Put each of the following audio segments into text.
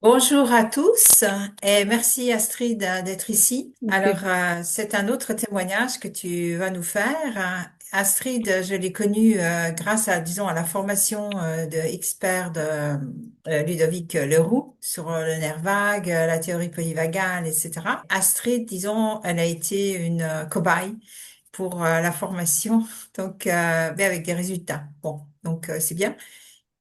Bonjour à tous et merci Astrid d'être ici. C'est Alors, c'est un autre témoignage que tu vas nous faire. Astrid, je l'ai connue grâce à, disons, à la formation de expert de Ludovic Leroux sur le nerf vague, la théorie polyvagale, etc. Astrid, disons, elle a été une cobaye pour la formation, donc mais avec des résultats. Bon, donc c'est bien.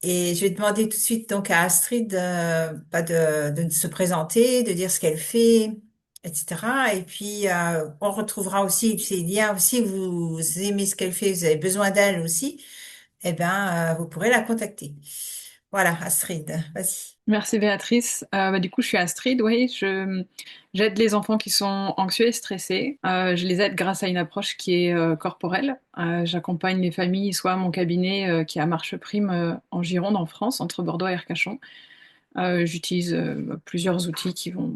Et je vais demander tout de suite donc à Astrid de se présenter, de dire ce qu'elle fait, etc. Et puis on retrouvera aussi ces liens aussi. Vous aimez ce qu'elle fait, vous avez besoin d'elle aussi. Eh ben, vous pourrez la contacter. Voilà, Astrid, vas-y. Merci Béatrice. Du coup, je suis Astrid, oui. J'aide les enfants qui sont anxieux et stressés. Je les aide grâce à une approche qui est corporelle. J'accompagne les familles soit à mon cabinet qui est à Marche Prime en Gironde, en France, entre Bordeaux et Arcachon. J'utilise plusieurs outils qui vont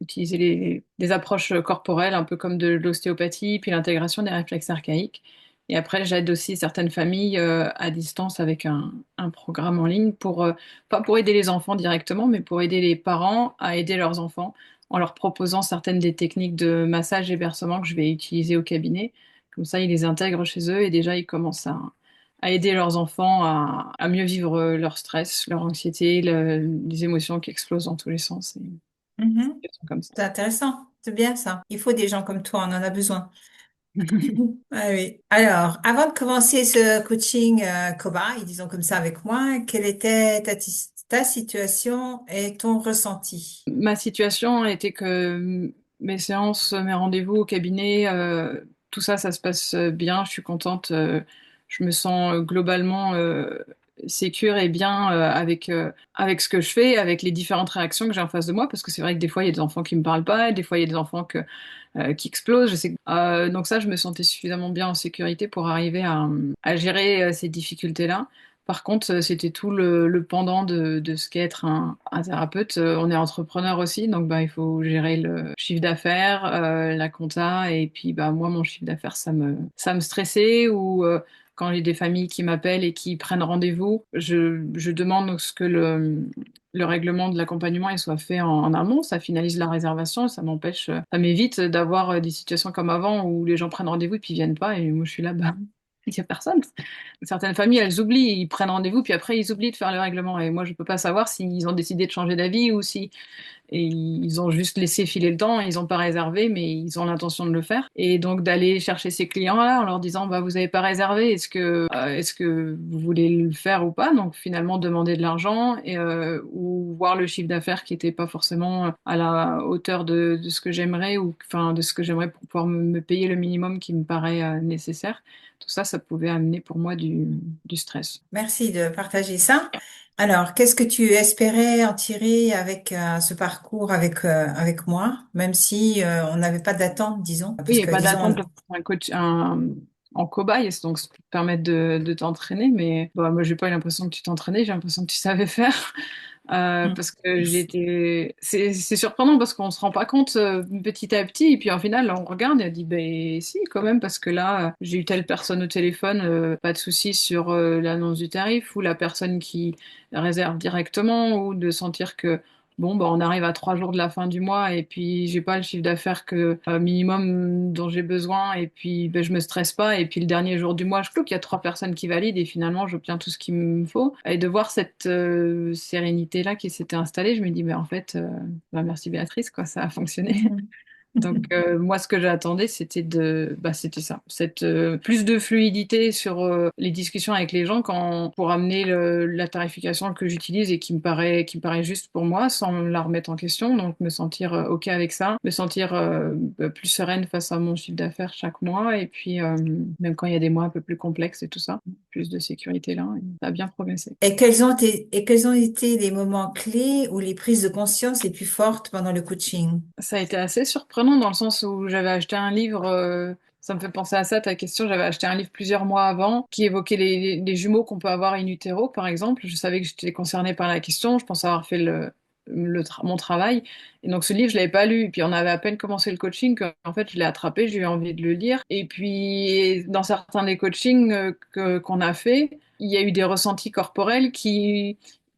utiliser des approches corporelles, un peu comme de l'ostéopathie, puis l'intégration des réflexes archaïques. Et après, j'aide aussi certaines familles à distance avec un programme en ligne pour, pas pour aider les enfants directement, mais pour aider les parents à aider leurs enfants en leur proposant certaines des techniques de massage et bercement que je vais utiliser au cabinet. Comme ça, ils les intègrent chez eux et déjà, ils commencent à aider leurs enfants à mieux vivre leur stress, leur anxiété, les émotions qui explosent dans tous les sens. Et Mhm. des trucs comme ça. C'est intéressant, c'est bien ça. Il faut des gens comme toi, on en a besoin. Ah oui. Alors, avant de commencer ce coaching cobaye, disons comme ça avec moi, quelle était ta situation et ton ressenti? Ma situation était que mes séances, mes rendez-vous au cabinet, tout ça, ça se passe bien. Je suis contente. Je me sens globalement sécure et bien avec ce que je fais, avec les différentes réactions que j'ai en face de moi, parce que c'est vrai que des fois, il y a des enfants qui me parlent pas, des fois, il y a des enfants qui explosent. Je sais, donc ça, je me sentais suffisamment bien en sécurité pour arriver à gérer ces difficultés-là. Par contre, c'était tout le pendant de ce qu'est être un thérapeute. On est entrepreneur aussi, donc bah, il faut gérer le chiffre d'affaires, la compta, et puis bah, moi, mon chiffre d'affaires, ça me stressait, ou quand j'ai des familles qui m'appellent et qui prennent rendez-vous, je demande à ce que le règlement de l'accompagnement il soit fait en amont, ça finalise la réservation, ça m'empêche, ça m'évite d'avoir des situations comme avant où les gens prennent rendez-vous et puis viennent pas, et moi je suis là, bah, il y a personne. Certaines familles, elles oublient, ils prennent rendez-vous, puis après, ils oublient de faire le règlement. Et moi, je peux pas savoir s'ils ont décidé de changer d'avis ou si et ils ont juste laissé filer le temps, ils n'ont pas réservé, mais ils ont l'intention de le faire. Et donc d'aller chercher ces clients-là en leur disant, bah, vous n'avez pas réservé, est-ce que vous voulez le faire ou pas? Donc finalement, demander de l'argent ou voir le chiffre d'affaires qui n'était pas forcément à la hauteur de ce que j'aimerais, ou enfin de ce que j'aimerais pour pouvoir me payer le minimum qui me paraît nécessaire. Tout ça, ça pouvait amener pour moi du stress. Merci de partager ça. Alors, qu'est-ce que tu espérais en tirer avec ce parcours avec moi, même si on n'avait pas d'attente, disons, Oui, il parce n'y a que pas d'attente disons, pour un coach en cobaye, donc ça peut te permettre de t'entraîner, mais bon, moi j'ai pas eu l'impression que tu t'entraînais, j'ai l'impression que tu savais faire. Parce que c'est surprenant parce qu'on se rend pas compte petit à petit, et puis en final on regarde et on dit ben si quand même, parce que là j'ai eu telle personne au téléphone, pas de souci sur l'annonce du tarif, ou la personne qui réserve directement, ou de sentir que bon, bah, on arrive à 3 jours de la fin du mois et puis j'ai pas le chiffre d'affaires que minimum dont j'ai besoin, et puis ben, je me stresse pas, et puis le dernier jour du mois, je trouve qu'il y a 3 personnes qui valident et finalement j'obtiens tout ce qu'il me faut. Et de voir cette sérénité-là qui s'était installée, je me dis, mais en fait, bah, merci Béatrice, quoi, ça a fonctionné. Donc moi, ce que j'attendais, c'était ça, cette plus de fluidité sur les discussions avec les gens pour amener la tarification que j'utilise et qui me paraît juste pour moi, sans la remettre en question. Donc me sentir ok avec ça, me sentir plus sereine face à mon chiffre d'affaires chaque mois, et puis même quand il y a des mois un peu plus complexes et tout ça, plus de sécurité là, et ça a bien progressé. et quels ont été les moments clés ou les prises de conscience les plus fortes pendant le coaching? Ça a été assez surprenant dans le sens où j'avais acheté un livre, ça me fait penser à ça, ta question, j'avais acheté un livre plusieurs mois avant qui évoquait les jumeaux qu'on peut avoir in utero, par exemple. Je savais que j'étais concernée par la question, je pensais avoir fait mon travail. Et donc ce livre, je l'avais pas lu. Et puis on avait à peine commencé le coaching qu'en fait, je l'ai attrapé, j'ai eu envie de le lire. Et puis dans certains des coachings qu'on a fait, il y a eu des ressentis corporels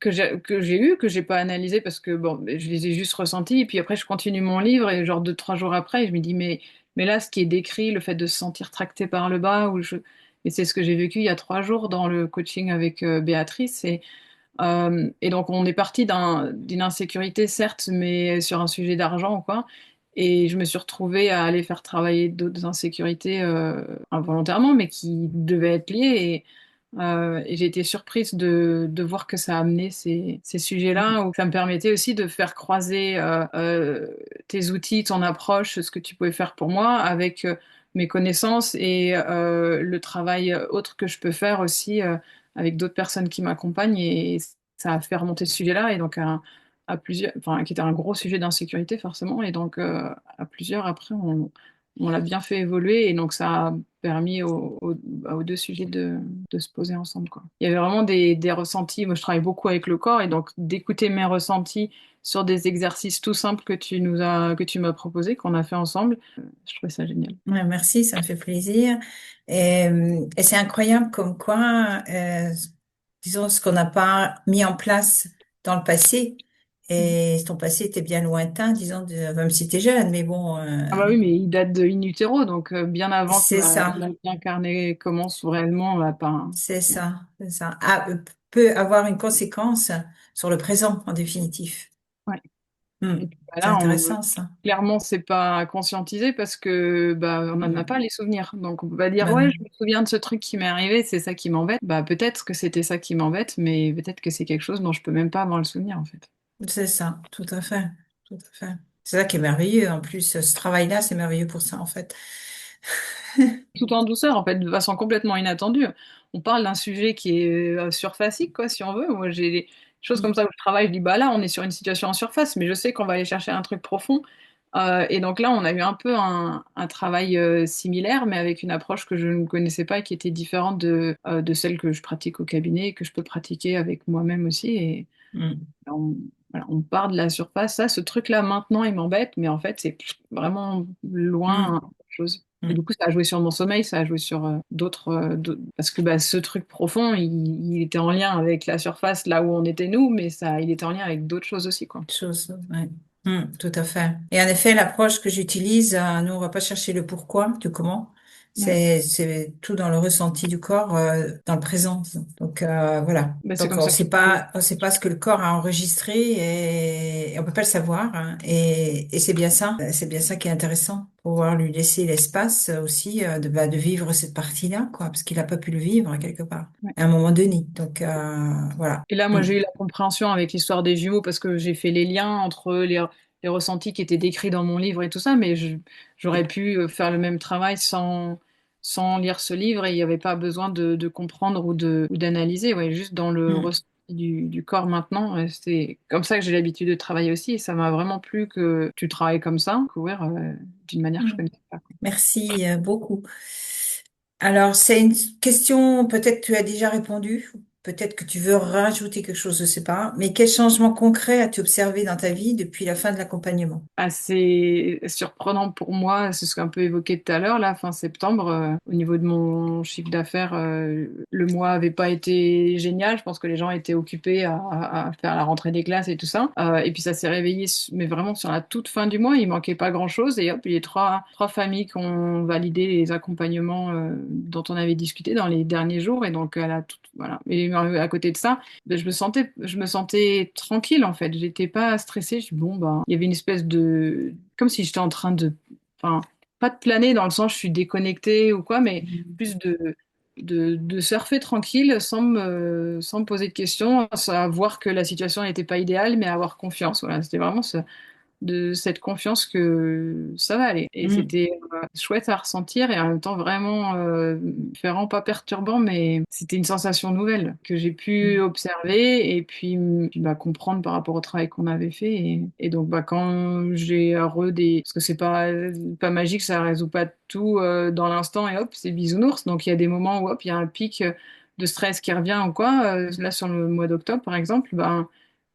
que j'ai eu, que j'ai pas analysé parce que bon, je les ai juste ressentis. Et puis après, je continue mon livre et genre 2, 3 jours après, je me dis, mais là, ce qui est décrit, le fait de se sentir tracté par le bas, et c'est ce que j'ai vécu il y a 3 jours dans le coaching avec Béatrice. Et donc, on est parti d'une insécurité, certes, mais sur un sujet d'argent ou quoi. Et je me suis retrouvée à aller faire travailler d'autres insécurités involontairement, mais qui devaient être liées. Et j'ai été surprise de voir que ça a amené ces sujets-là, où ça me permettait aussi de faire croiser tes outils, ton approche, ce que tu pouvais faire pour moi, avec mes connaissances et le travail autre que je peux faire aussi avec d'autres personnes qui m'accompagnent. Et ça a fait remonter ce sujet-là, et donc à plusieurs, enfin, qui était un gros sujet d'insécurité forcément. Et donc à plusieurs, après, on l'a bien fait évoluer, et donc ça a permis aux deux sujets de se poser ensemble, quoi. Il y avait vraiment des ressentis. Moi, je travaille beaucoup avec le corps, et donc d'écouter mes ressentis sur des exercices tout simples que tu m'as proposé, qu'on a fait ensemble, je trouvais ça génial. Ouais, merci, ça me fait plaisir. Et c'est incroyable comme quoi, disons, ce qu'on n'a pas mis en place dans le passé, Mhm. et ton passé était bien lointain, disons, même si tu es jeune, mais bon, Ah bah oui, mais il date de in utero, donc bien avant que c'est ma ça, vie incarnée commence réellement, bah, pas. c'est ça, c'est ça. Ah, peut avoir une conséquence sur le présent, en définitif. Ouais. Hmm. Et puis bah, C'est là, intéressant, ça. clairement, c'est pas conscientisé parce que bah, on n'en a pas Hmm. les souvenirs. Donc on peut pas dire Ben ouais, non. je me souviens de ce truc qui m'est arrivé, c'est ça qui m'embête. Bah peut-être que c'était ça qui m'embête, mais peut-être que c'est quelque chose dont je peux même pas avoir le souvenir en fait. C'est ça, tout à fait, tout à fait. C'est ça qui est merveilleux. En plus, ce travail-là, c'est merveilleux pour ça, en fait. Tout en douceur, en fait, de façon complètement inattendue. On parle d'un sujet qui est surfacique, quoi, si on veut. Moi, j'ai des choses comme ça où je travaille, je dis, bah là, on est sur une situation en surface, mais je sais qu'on va aller chercher un truc profond. Et donc là, on a eu un peu un travail similaire, mais avec une approche que je ne connaissais pas et qui était différente de celle que je pratique au cabinet et que je peux pratiquer avec moi-même aussi. Et Mm, on, voilà, on part de la surface. Ça, ce truc-là, maintenant, il m'embête, mais en fait, c'est vraiment loin, mm, hein, autre chose. Et du mm. coup, ça a joué sur mon sommeil, ça a joué sur parce que bah, ce truc profond, il était en lien avec la surface, là où on était nous, mais ça, il était en lien avec d'autres choses aussi, quoi. Chose, ouais. Tout à fait. Et en effet, l'approche que j'utilise, nous, on va pas chercher le pourquoi du comment. Ouais. C'est tout dans le ressenti du corps, dans le présent, disons. Donc, voilà. Bah, c'est Donc, comme ça que je travaille. on sait pas ce que le corps a enregistré et on peut pas le savoir, hein. Et c'est bien ça. C'est bien ça qui est intéressant. Pouvoir lui laisser l'espace aussi, de vivre cette partie-là, quoi, parce qu'il a pas pu le vivre quelque part Ouais. à un moment donné. Donc, voilà. Et là, moi, Mm. j'ai eu la compréhension avec l'histoire des jumeaux parce que j'ai fait les liens entre les ressentis qui étaient décrits dans mon livre et tout ça, mais j'aurais pu faire le même travail sans lire ce livre, et il n'y avait pas besoin de comprendre ou d'analyser. Ouais, juste dans le Mm. ressenti du corps maintenant. C'est comme ça que j'ai l'habitude de travailler aussi, et ça m'a vraiment plu que tu travailles comme ça, couvrir d'une manière que je Mm. connaissais pas. Merci beaucoup. Alors, c'est une question, peut-être que tu as déjà répondu, peut-être que tu veux rajouter quelque chose, je sais pas. Mais quel changement concret as-tu observé dans ta vie depuis la fin de l'accompagnement? Assez surprenant pour moi, c'est ce qu'on peut évoquer tout à l'heure, là, fin septembre. Au niveau de mon chiffre d'affaires, le mois avait pas été génial. Je pense que les gens étaient occupés à faire la rentrée des classes et tout ça. Et puis ça s'est réveillé, mais vraiment sur la toute fin du mois, il manquait pas grand-chose. Et hop, il y a trois familles qui ont validé les accompagnements dont on avait discuté dans les derniers jours. Et donc, voilà. Et à côté de ça, ben, je me sentais tranquille en fait. J'étais pas stressée. Bon, ben, il y avait une espèce de, comme si j'étais en train de, enfin, pas de planer dans le sens je suis déconnectée ou quoi, mais plus de surfer tranquille sans me poser de questions, à voir que la situation n'était pas idéale, mais avoir confiance. Voilà, c'était vraiment de cette confiance que ça va aller. Et Mm, c'était chouette à ressentir, et en même temps vraiment différent, pas perturbant, mais c'était une sensation nouvelle que j'ai pu mm, observer et puis, bah, comprendre par rapport au travail qu'on avait fait. Et donc bah, quand j'ai parce que c'est pas magique, ça résout pas tout dans l'instant, et hop, c'est bisounours. Donc il y a des moments où hop, il y a un pic de stress qui revient ou quoi. Là sur le mois d'octobre par exemple, ben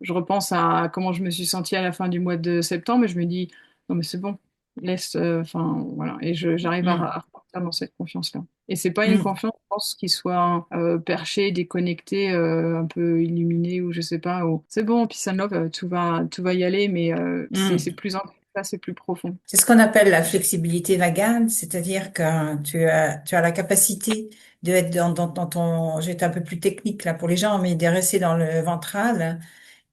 je repense à comment je me suis sentie à la fin du mois de septembre, et je me dis, non mais c'est bon. laisse, enfin voilà, et j'arrive Mm, à repartir dans cette confiance-là. Et c'est pas une mm, confiance, je pense, qui soit perchée, déconnectée, un peu illuminée ou je sais pas. Ou c'est bon, peace and love, tout va y aller, mais c'est mm. plus ça, c'est plus profond. C'est ce qu'on appelle la flexibilité vagale, c'est-à-dire que tu as la capacité de être dans ton, je vais être un peu plus technique là pour les gens, mais de rester dans le ventral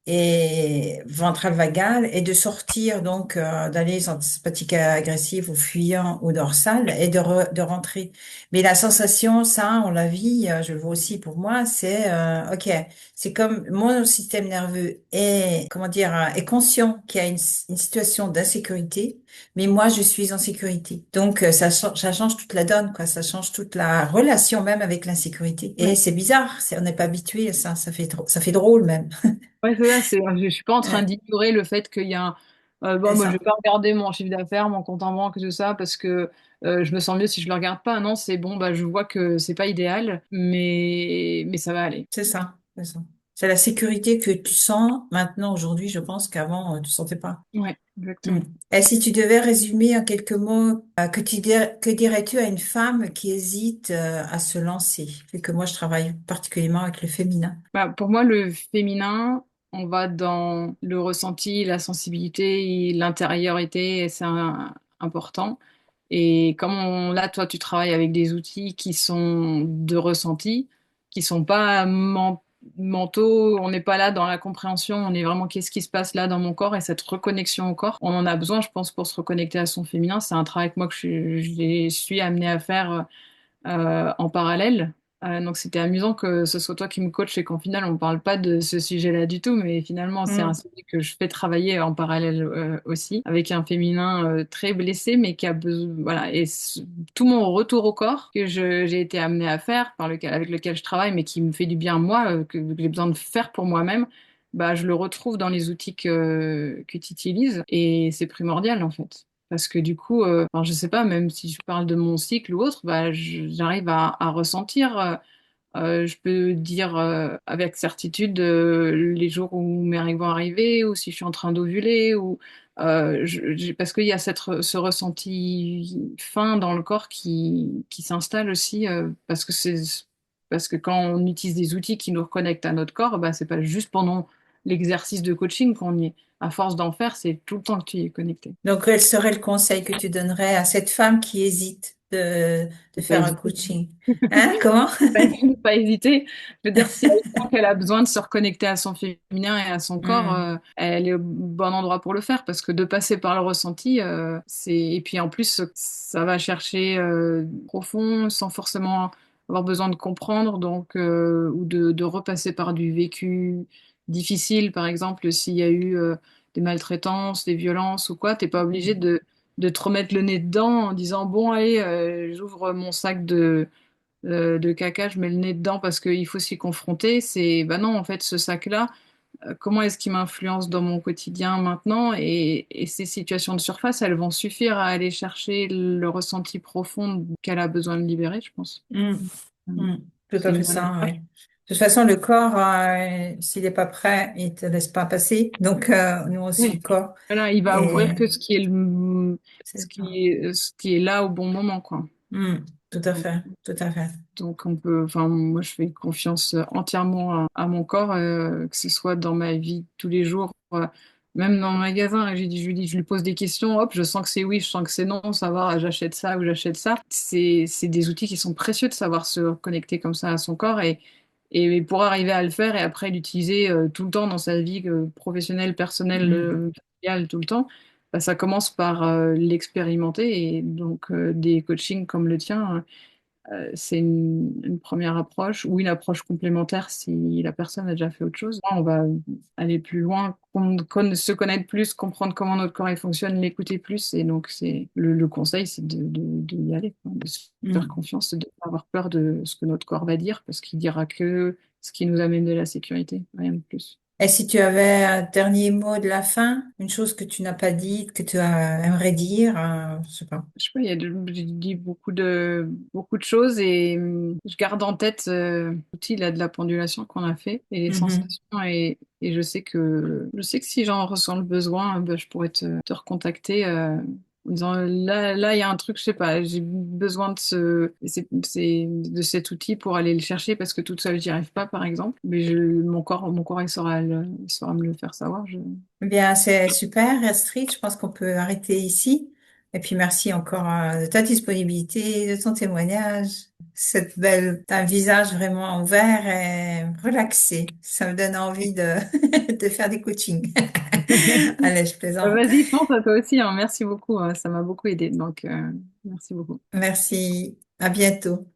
et ventral vagal et de sortir donc d'aller sympathique agressif ou fuyant ou dorsal et de rentrer. Mais la sensation, ça, on la vit, je le vois aussi pour moi, c'est ok, c'est comme mon système nerveux est comment dire est conscient qu'il y a une situation d'insécurité, mais moi je suis en sécurité. Donc ça change toute la donne quoi, ça change toute la relation même avec l'insécurité. Et Ouais. c'est bizarre, on n'est pas habitué à ça, ça fait drôle même. Ouais, c'est ça, je suis pas en train Ouais, d'ignorer le fait qu'il y a bon, c'est moi, je vais ça. pas regarder mon chiffre d'affaires, mon compte en banque, tout ça, parce que je me sens mieux si je le regarde pas. Non, c'est bon, bah, je vois que c'est pas idéal, mais ça va aller. C'est ça. C'est ça. C'est la sécurité que tu sens maintenant, aujourd'hui, je pense qu'avant, tu sentais pas. Ouais, Mm. exactement. Et si tu devais résumer en quelques mots, que dirais-tu à une femme qui hésite, à se lancer? Vu que moi, je travaille particulièrement avec le féminin. Bah, pour moi, le féminin, on va dans le ressenti, la sensibilité, l'intériorité, et c'est important. Et comme là, toi, tu travailles avec des outils qui sont de ressenti, qui sont pas mentaux, on n'est pas là dans la compréhension, on est vraiment qu'est-ce qui se passe là dans mon corps et cette reconnexion au corps. On en a besoin, je pense, pour se reconnecter à son féminin. C'est un travail que moi, que je suis amenée à faire en parallèle. Donc c'était amusant que ce soit toi qui me coach et qu'en final on ne parle pas de ce sujet-là du tout, mais finalement c'est un Mm. sujet que je fais travailler en parallèle aussi, avec un féminin très blessé, mais qui a besoin, voilà, et tout mon retour au corps que j'ai été amenée à faire, avec lequel je travaille, mais qui me fait du bien moi, que j'ai besoin de faire pour moi-même, bah, je le retrouve dans les outils que tu utilises et c'est primordial en fait. Parce que du coup, enfin, je sais pas, même si je parle de mon cycle ou autre, bah, j'arrive à ressentir. Je peux dire avec certitude les jours où mes règles vont arriver, ou si je suis en train d'ovuler, ou parce qu'il y a ce ressenti fin dans le corps qui s'installe aussi, parce que quand on utilise des outils qui nous reconnectent à notre corps, bah, c'est pas juste pendant l'exercice de coaching qu'on y est. À force d'en faire, c'est tout le temps que tu y es connecté. Donc, quel serait le conseil que tu donnerais à cette femme qui hésite de Pas faire un hésiter. coaching? Hein? Comment? Pas hésiter. Je veux dire, si elle sent qu'elle a besoin de se reconnecter à son féminin et à son corps, Mm. elle est au bon endroit pour le faire parce que de passer par le ressenti, et puis en plus, ça va chercher profond sans forcément avoir besoin de comprendre, donc, ou de repasser par du vécu difficile, par exemple, s'il y a eu des maltraitances, des violences ou quoi, t'es pas obligé de te remettre le nez dedans en disant, bon, allez, j'ouvre mon sac de caca, je mets le nez dedans parce qu'il faut s'y confronter. C'est, bah non, en fait, ce sac-là, comment est-ce qu'il m'influence dans mon quotidien maintenant? Et ces situations de surface, elles vont suffire à aller chercher le ressenti profond qu'elle a besoin de libérer, je pense. Mm. Mm. Tout C'est à fait une bonne ça, oui. approche. De toute façon, le corps, s'il n'est pas prêt, il te laisse pas passer. Donc, nous aussi, Oui. le corps. Voilà, il va ouvrir Et que ce qui est c'est ça. ce qui est là au bon moment, quoi. Mm. Tout à Donc, fait, tout à fait. Donc on peut, enfin moi je fais confiance entièrement à mon corps, que ce soit dans ma vie tous les jours, même dans le magasin. Je lui dis, je lui pose des questions, hop, je sens que c'est oui, je sens que c'est non, savoir j'achète ça ou j'achète ça. C'est des outils qui sont précieux de savoir se connecter comme ça à son corps et pour arriver à le faire et après l'utiliser tout le temps dans sa vie professionnelle, personnelle, Mm. familiale, tout le temps. Bah, ça commence par l'expérimenter et donc des coachings comme le tien. C'est une première approche ou une approche complémentaire si la personne a déjà fait autre chose. On va aller plus loin, se connaître plus, comprendre comment notre corps il fonctionne, l'écouter plus. Et donc, c'est le conseil, c'est de y aller, quoi, de se faire Mm. confiance, de ne pas avoir peur de ce que notre corps va dire, parce qu'il dira que ce qui nous amène de la sécurité, rien de plus. Et si tu avais un dernier mot de la fin, une chose que tu n'as pas dite, que tu aimerais dire, je sais pas. Je sais pas, j'ai dit beaucoup de choses et je garde en tête l'outil là de la pendulation qu'on a fait et les Mhm. sensations et je sais que si j'en ressens le besoin, ben, je pourrais te recontacter en disant là, il y a un truc, je sais pas, j'ai besoin de de cet outil pour aller le chercher parce que toute seule, j'y arrive pas, par exemple. Mais mon corps, il saura me le faire savoir. Eh bien, c'est super, Astrid. Je pense qu'on peut arrêter ici. Et puis, merci encore de ta disponibilité, de ton témoignage. Cette belle, un visage vraiment ouvert et relaxé. Ça me donne envie de, de faire des coachings. Allez, je plaisante. Vas-y, pense à toi aussi, hein. Merci beaucoup, ça m'a beaucoup aidé. Donc, merci beaucoup. Merci. À bientôt.